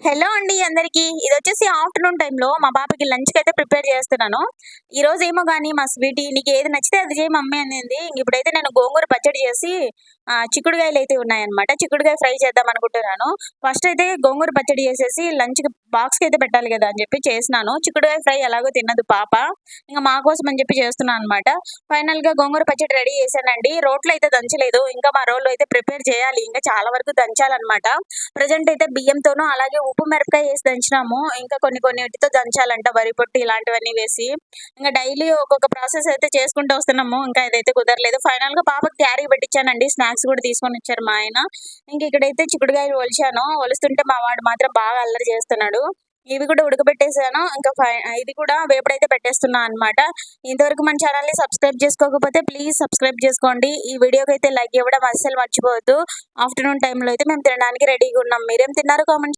Hello అండి అందరికి. ఇదొచ్చేసి afternoon టైమ్‌లో మా పాపకి లంచ్‌కైతే ప్రిపేర్ చేస్తున్నాను. ఈరోజేమో గాని మా స్వీటీ "నీకేది నచ్చితే అది చెయి మమ్మీ" అనింది. ఇప్పుడైతే నేను గోంగూర పచ్చడి చేసి చిక్కుడుగాయలైతే ఉన్నాయన్నమాట. చిక్కుడుగాయ ఫ్రై చేద్దాం అనుకుంటున్నాను. ఫస్ట్ అయితే గోంగూర పచ్చడి చేసేసి లంచ్‌కి బాక్స్‌కైతే పెట్టాలి కదా అని చెప్పి చేసినాను. చిక్కుడుగాయ ఫ్రై ఎలాగో తినదు పాప. ఇంక మా కోసం అని చెప్పి చేస్తున్నాను అనమాట. ఫైనల్‌గా గోంగూర పచ్చడి రెడీ చేశానండి. రోట్లో అయితే దంచలేదు. ఇంకా మా రోల్లో అయితే ప్రిపేర్ చేయాలి. ఇంకా చాలా వరకు దంచాలన్నమాట. ప్రెజెంట్ అయితే బియ్యంతోనూ, అలాగే ఉప్పు మిరపకాయ ఏసి దంచినాము. ఇంకా కొన్ని కొన్నిటితో దంచాలంట వరి పొట్టు ఇలాంటివన్నీ వేసి. ఇంక డైలీ ఒక్కొక్క ప్రాసెస్ అయితే చేసుకుంటూ వస్తున్నాము. ఇంకా ఇదైతే కుదరలేదు. ఫైనల్‌గా పాపకి క్యారీ పెట్టిచ్చానండి. స్నాక్స్ కూడా తీసుకొనొచ్చారు మా ఆయన. ఇంక ఇక్కడైతే చిక్కుడుగాయలు ఒలిచాను. ఒలుస్తుంటే మా వాడు మాత్రం బాగా అల్లరి చేస్తున్నాడు. ఇవి కూడా ఉడకబెట్టేసాను. ఇంకా ఇది కూడా వేపుడైతే పెట్టేస్తున్నా అనమాట. ఇంతవరకు మన ఛానల్‌ని సబ్స్క్రైబ్ చేసుకోకపోతే ప్లీజ్ సబ్స్క్రైబ్ చేసుకోండి. ఈ వీడియోకైతే లైక్ ఇవ్వడం అస్సలు మర్చిపోవద్దు. ఆఫ్టర్‌నూన్ టైమ్‌లో అయితే మేము తినడానికి రెడీగా ఉన్నాం. మీరేం తిన్నారు కామెంట్